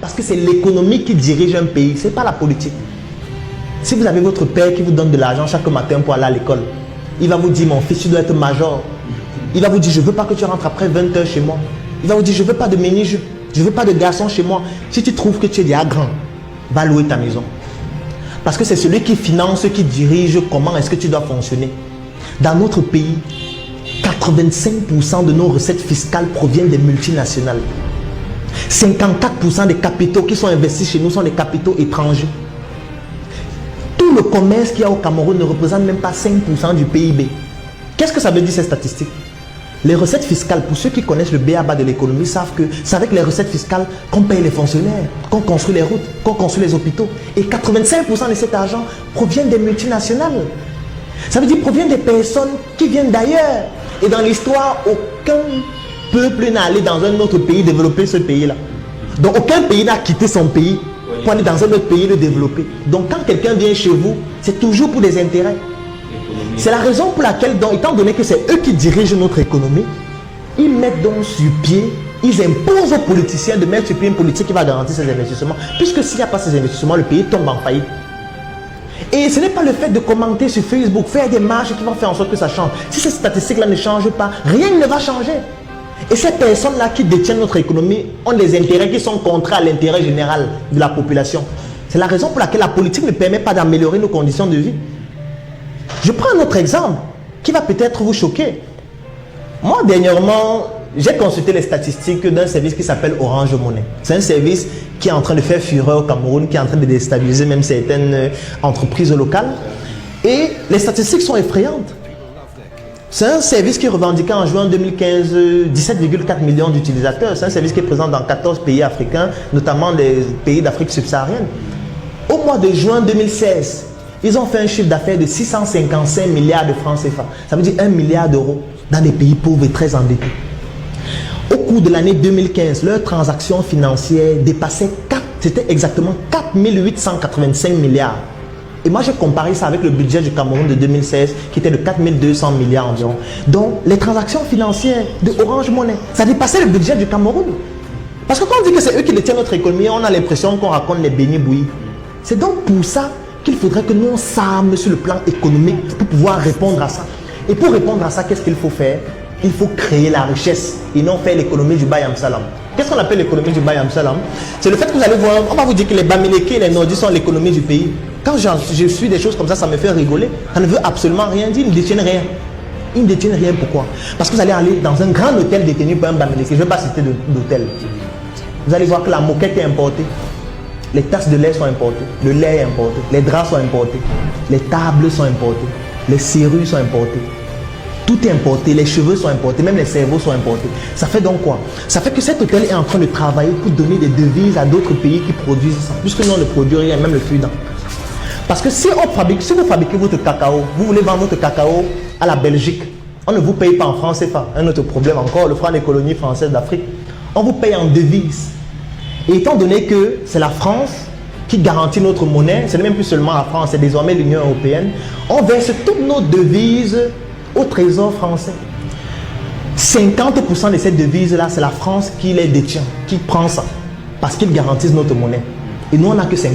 Parce que c'est l'économie qui dirige un pays, ce n'est pas la politique. Si vous avez votre père qui vous donne de l'argent chaque matin pour aller à l'école, il va vous dire, mon fils, tu dois être major. Il va vous dire, je ne veux pas que tu rentres après 20 heures chez moi. Il va vous dire, je ne veux pas de mini-jupe, je ne veux pas de garçon chez moi. Si tu trouves que tu es déjà grand, va louer ta maison. Parce que c'est celui qui finance, qui dirige comment est-ce que tu dois fonctionner. Dans notre pays, 85% de nos recettes fiscales proviennent des multinationales. 54% des capitaux qui sont investis chez nous sont des capitaux étrangers. Tout le commerce qu'il y a au Cameroun ne représente même pas 5% du PIB. Qu'est-ce que ça veut dire ces statistiques? Les recettes fiscales, pour ceux qui connaissent le b.a.-ba de l'économie, savent que c'est avec les recettes fiscales qu'on paye les fonctionnaires, qu'on construit les routes, qu'on construit les hôpitaux. Et 85% de cet argent provient des multinationales. Ça veut dire provient des personnes qui viennent d'ailleurs. Et dans l'histoire, aucun peuple n'est allé dans un autre pays développer ce pays-là. Donc aucun pays n'a quitté son pays pour aller dans un autre pays le développer. Donc quand quelqu'un vient chez vous, c'est toujours pour des intérêts. C'est la raison pour laquelle, donc, étant donné que c'est eux qui dirigent notre économie, ils mettent donc sur pied, ils imposent aux politiciens de mettre sur pied une politique qui va garantir ces investissements. Puisque s'il n'y a pas ces investissements, le pays tombe en faillite. Et ce n'est pas le fait de commenter sur Facebook, faire des marches qui vont faire en sorte que ça change. Si ces statistiques-là ne changent pas, rien ne va changer. Et ces personnes-là qui détiennent notre économie ont des intérêts qui sont contraires à l'intérêt général de la population. C'est la raison pour laquelle la politique ne permet pas d'améliorer nos conditions de vie. Je prends un autre exemple qui va peut-être vous choquer. Moi, dernièrement, j'ai consulté les statistiques d'un service qui s'appelle Orange Money. C'est un service qui est en train de faire fureur au Cameroun, qui est en train de déstabiliser même certaines entreprises locales. Et les statistiques sont effrayantes. C'est un service qui revendiquait en juin 2015 17,4 millions d'utilisateurs. C'est un service qui est présent dans 14 pays africains, notamment les pays d'Afrique subsaharienne. Au mois de juin 2016, ils ont fait un chiffre d'affaires de 655 milliards de francs CFA. Ça veut dire 1 milliard d'euros dans des pays pauvres et très endettés. Au cours de l'année 2015, leurs transactions financières dépassaient c'était exactement 4 885 milliards. Et moi, j'ai comparé ça avec le budget du Cameroun de 2016, qui était de 4 200 milliards environ. Donc, les transactions financières de Orange Money, ça dépassait le budget du Cameroun. Parce que quand on dit que c'est eux qui détiennent notre économie, on a l'impression qu'on raconte les bénis bouillis. C'est donc pour ça qu'il faudrait que nous s'arme sur le plan économique pour pouvoir répondre à ça. Et pour répondre à ça, qu'est-ce qu'il faut faire? Il faut créer la richesse et non faire l'économie du Bayam Salam. Qu'est-ce qu'on appelle l'économie du Bayam Salam? C'est le fait que vous allez voir, on va vous dire que les Bamileke et les Nordis sont l'économie du pays. Quand je suis des choses comme ça me fait rigoler. Ça ne veut absolument rien dire, ils ne détiennent rien. Ils ne détiennent rien, pourquoi? Parce que vous allez aller dans un grand hôtel détenu par un Bamileke. Je ne vais pas citer d'hôtel. Vous allez voir que la moquette est importée. Les tasses de lait sont importées, le lait est importé, les draps sont importés, les tables sont importées, les serrures sont importées. Tout est importé, les cheveux sont importés, même les cerveaux sont importés. Ça fait donc quoi? Ça fait que cet hôtel est en train de travailler pour donner des devises à d'autres pays qui produisent ça. Puisque nous on ne produit rien, même le fudant. Parce que si vous fabriquez votre cacao, vous voulez vendre votre cacao à la Belgique, on ne vous paye pas en francs CFA. Un autre problème encore, le franc des colonies françaises d'Afrique. On vous paye en devises. Et étant donné que c'est la France qui garantit notre monnaie, ce n'est même plus seulement la France, c'est désormais l'Union européenne, on verse toutes nos devises au trésor français. 50% de ces devises-là, c'est la France qui les détient, qui prend ça, parce qu'ils garantissent notre monnaie. Et nous, on n'a que 50%.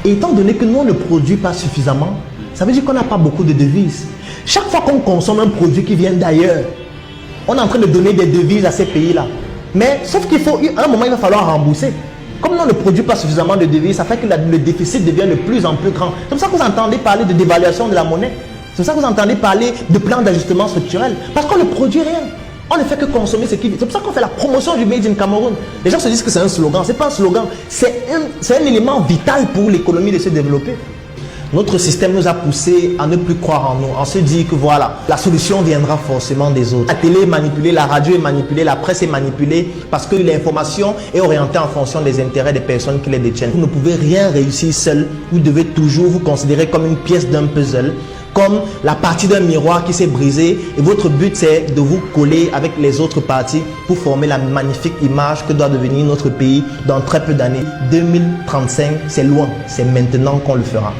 Et étant donné que nous, on ne produit pas suffisamment, ça veut dire qu'on n'a pas beaucoup de devises. Chaque fois qu'on consomme un produit qui vient d'ailleurs, on est en train de donner des devises à ces pays-là. Mais sauf qu'il faut, à un moment, il va falloir rembourser. Comme nous, on ne produit pas suffisamment de devises, ça fait que le déficit devient de plus en plus grand. C'est pour ça que vous entendez parler de dévaluation de la monnaie. C'est pour ça que vous entendez parler de plan d'ajustement structurel. Parce qu'on ne produit rien. On ne fait que consommer ce qui... C'est pour ça qu'on fait la promotion du Made in Cameroun. Les gens se disent que c'est un slogan. Ce n'est pas un slogan. C'est un élément vital pour l'économie de se développer. Notre système nous a poussé à ne plus croire en nous, on se dit que voilà, la solution viendra forcément des autres. La télé est manipulée, la radio est manipulée, la presse est manipulée parce que l'information est orientée en fonction des intérêts des personnes qui les détiennent. Vous ne pouvez rien réussir seul, vous devez toujours vous considérer comme une pièce d'un puzzle, comme la partie d'un miroir qui s'est brisée et votre but c'est de vous coller avec les autres parties pour former la magnifique image que doit devenir notre pays dans très peu d'années. 2035, c'est loin, c'est maintenant qu'on le fera.